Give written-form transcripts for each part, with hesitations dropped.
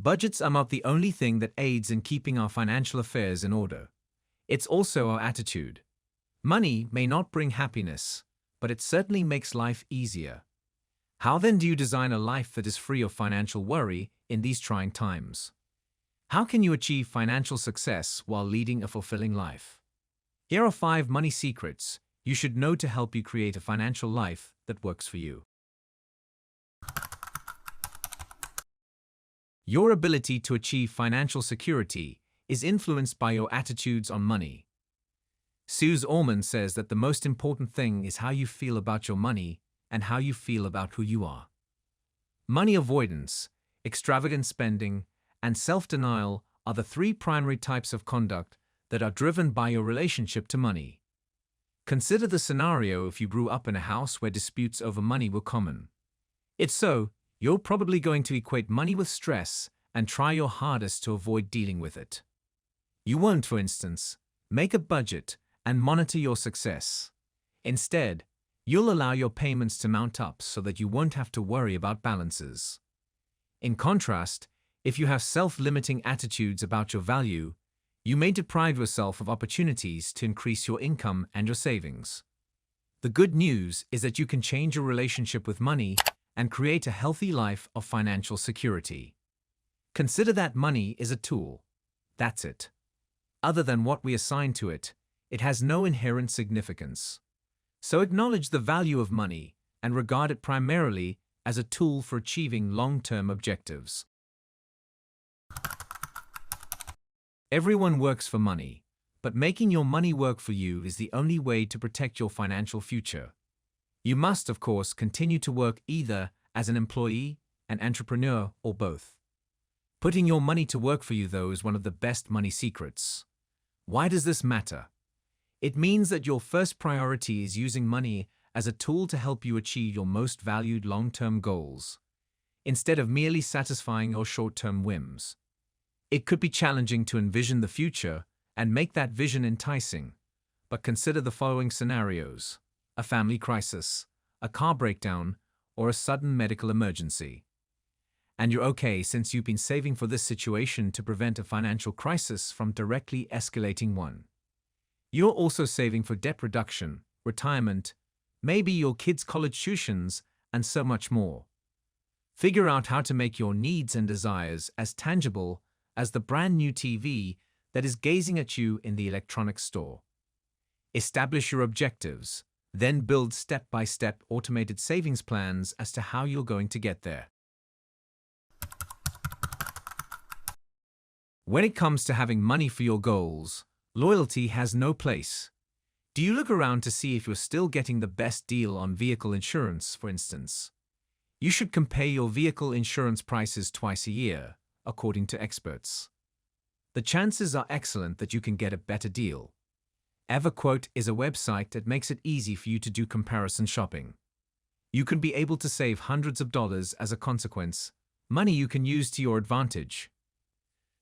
Budgets are not the only thing that aids in keeping our financial affairs in order. It's also our attitude. Money may not bring happiness, but it certainly makes life easier. How then do you design a life that is free of financial worry in these trying times? How can you achieve financial success while leading a fulfilling life? Here are 5 money secrets you should know to help you create a financial life that works for you. Your ability to achieve financial security is influenced by your attitudes on money. Suze Orman says that the most important thing is how you feel about your money and how you feel about who you are. Money avoidance, extravagant spending, and self-denial are the 3 primary types of conduct that are driven by your relationship to money. Consider the scenario if you grew up in a house where disputes over money were common. If so, you're probably going to equate money with stress and try your hardest to avoid dealing with it. You won't, for instance, make a budget and monitor your success. Instead, you'll allow your payments to mount up so that you won't have to worry about balances. In contrast, if you have self-limiting attitudes about your value, you may deprive yourself of opportunities to increase your income and your savings. The good news is that you can change your relationship with money and create a healthy life of financial security. Consider that money is a tool. That's it. Other than what we assign to it, it has no inherent significance. So acknowledge the value of money and regard it primarily as a tool for achieving long-term objectives. Everyone works for money, but making your money work for you is the only way to protect your financial future. You must, of course, continue to work either as an employee, an entrepreneur, or both. Putting your money to work for you, though, is one of the best money secrets. Why does this matter? It means that your first priority is using money as a tool to help you achieve your most valued long-term goals, instead of merely satisfying your short-term whims. It could be challenging to envision the future and make that vision enticing, but consider the following scenarios: a family crisis, a car breakdown, or a sudden medical emergency. And you're okay since you've been saving for this situation to prevent a financial crisis from directly escalating one. You're also saving for debt reduction, retirement, maybe your kids' college tuitions, and so much more. Figure out how to make your needs and desires as tangible as the brand new TV that is gazing at you in the electronics store. Establish your objectives, then build step-by-step automated savings plans as to how you're going to get there. When it comes to having money for your goals, loyalty has no place. Do you look around to see if you're still getting the best deal on vehicle insurance, for instance? You should compare your vehicle insurance prices twice a year, according to experts. The chances are excellent that you can get a better deal. EverQuote is a website that makes it easy for you to do comparison shopping. You can be able to save hundreds of dollars as a consequence, money you can use to your advantage.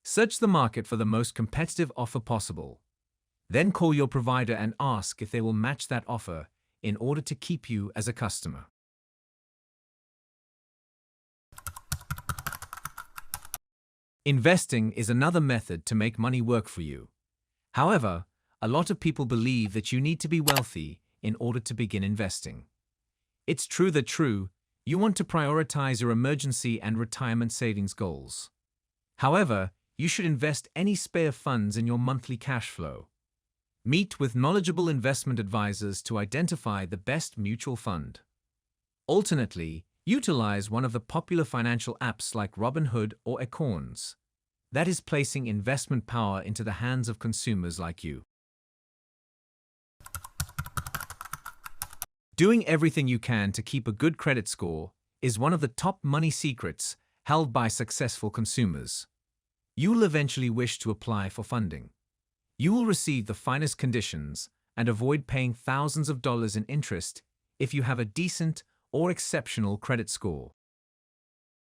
Search the market for the most competitive offer possible. Then call your provider and ask if they will match that offer in order to keep you as a customer. Investing is another method to make money work for you. However, a lot of people believe that you need to be wealthy in order to begin investing. It's true that you want to prioritize your emergency and retirement savings goals. However, you should invest any spare funds in your monthly cash flow. Meet with knowledgeable investment advisors to identify the best mutual fund. Alternately, utilize one of the popular financial apps like Robinhood or Acorns. That is placing investment power into the hands of consumers like you. Doing everything you can to keep a good credit score is one of the top money secrets held by successful consumers. You will eventually wish to apply for funding. You will receive the finest conditions and avoid paying thousands of dollars in interest if you have a decent or exceptional credit score.